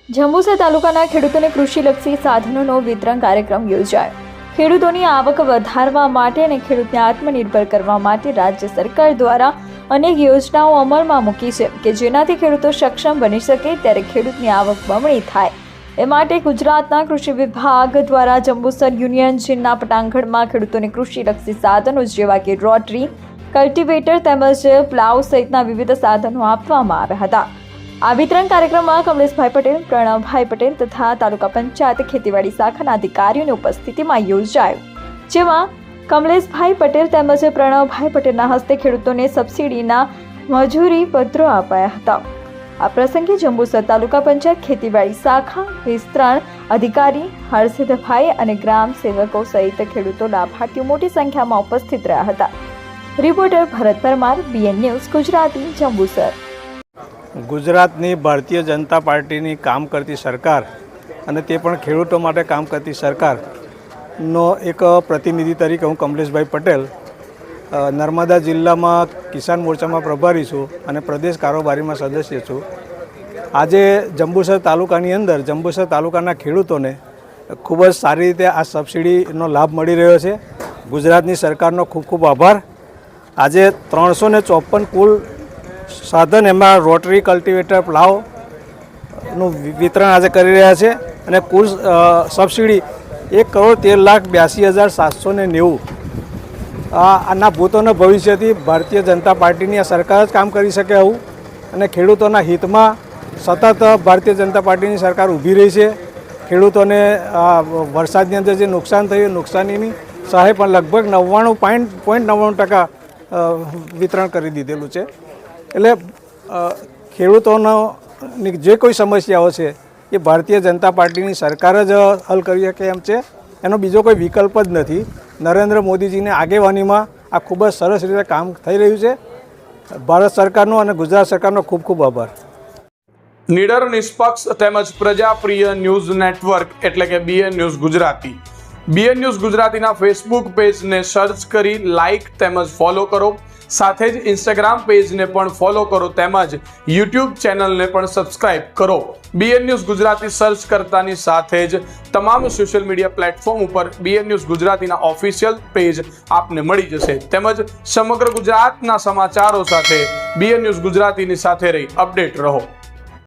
જંબુસર તાલુકાના ખેડૂતોને કૃષિલક્ષી સાધનોનો વિતરણ કાર્યક્રમ યોજાયો। ખેડૂતોની આવક વધારવા માટે અને ખેડૂતને આત્મનિર્ભર કરવા માટે રાજ્ય સરકાર દ્વારા અનેક યોજનાઓ અમલમાં મૂકી છે કે જેનાથી ખેડૂતો સક્ષમ બની શકે, ત્યારે ખેડૂતની આવક બમણી થાય એ માટે ગુજરાતના કૃષિ વિભાગ દ્વારા જંબુસર યુનિયન જિલ્લા પટાંગણમાં ખેડૂતોને કૃષિલક્ષી સાધનો જેવા કે રોટરી, કલ્ટિવેટર તેમજ પ્લાવ સહિતના વિવિધ સાધનો આપવામાં આવ્યા હતા। આ વિતરણ કાર્યક્રમમાં કમલેશભાઈ પટેલ, પ્રણવભાઈ પટેલ તથા તાલુકા પંચાયત ખેતીવાડી શાખાના અધિકારીઓની ઉપસ્થિતિમાં યોજાયો, જેમાં કમલેશભાઈ પટેલ તેમજ પ્રણવભાઈ પટેલના હસ્તે ખેડૂતોને સબસિડીના મજૂરી પત્રો અપાયા હતા। આ પ્રસંગે જંબુસર તાલુકા પંચાયત ખેતીવાડી શાખા વિસ્તરણ અધિકારી હર્ષિતભાઈ અને ગ્રામ સેવકો સહિત ખેડૂતો લાભાર્થીઓ મોટી સંખ્યામાં ઉપસ્થિત રહ્યા હતા। રિપોર્ટર ભરત પરમાર, BN ન્યૂઝ ગુજરાતી, જંબુસર। ગુજરાતની ભારતીય જનતા પાર્ટીની કામ કરતી સરકાર અને તે પણ ખેડૂતો માટે કામ કરતી સરકારનો એક પ્રતિનિધિ તરીકે હું કમલેશભાઈ પટેલ નર્મદા જિલ્લામાં કિસાન મોરચામાં પ્રભારી છું અને પ્રદેશ કારોબારીમાં સદસ્ય છું। આજે જંબુસર તાલુકાની અંદર જંબુસર તાલુકાના ખેડૂતોને ખૂબ જ સારી રીતે આ સબસિડીનો લાભ મળી રહ્યો છે। ગુજરાતની સરકારનો ખૂબ ખૂબ આભાર। આજે 354 કુલ સાધન, એમાં રોટરી, કલ્ટિવેટર, પ્લાવનું વિતરણ આજે કરી રહ્યા છે અને કુલ સબસિડી 1,13,82,790। આના ભૂતોના ભવિષ્યથી ભારતીય જનતા પાર્ટીની આ સરકાર જ કામ કરી શકે આવું, અને ખેડૂતોના હિતમાં સતત ભારતીય જનતા પાર્ટીની સરકાર ઊભી રહી છે। ખેડૂતોને વરસાદની અંદર જે નુકસાન થયું, નુકસાનીની સહાય પણ લગભગ 99.99% વિતરણ કરી દીધેલું છે। એટલે ખેડૂતોની જે કોઈ સમસ્યાઓ છે એ ભારતીય જનતા પાર્ટીની સરકાર જ હલ કરી શકે એમ છે, એનો બીજો કોઈ વિકલ્પ જ નથી। નરેન્દ્ર મોદીજીની આગેવાનીમાં આ ખૂબ જ સરસ રીતે કામ થઈ રહ્યું છે। ભારત સરકારનો અને ગુજરાત સરકારનો ખૂબ ખૂબ આભાર। નિડર, નિષ્પક્ષ તેમજ પ્રજાપ્રિય ન્યૂઝ નેટવર્ક એટલે કે BN news Gujarati, BN news ગુજરાતીના ફેસબુક પેજને સર્ચ કરી લાઇક તેમજ ફોલો કરો, સાથે જ ઇન્સ્ટાગ્રામ પેજને પણ ફોલો કરો તેમજ યુટ્યુબ ચેનલને પણ સબસ્ક્રાઇબ કરો। BN ન્યૂઝ ગુજરાતી સર્ચ કરતાની સાથે જ તમામ સોશિયલ મીડિયા પ્લેટફોર્મ ઉપર BN ન્યૂઝ ગુજરાતીના ઓફિશિયલ પેજ આપને મળી જશે, તેમજ સમગ્ર ગુજરાતના સમાચારો સાથે BN ન્યૂઝ ગુજરાતીની સાથે રહી અપડેટ રહો।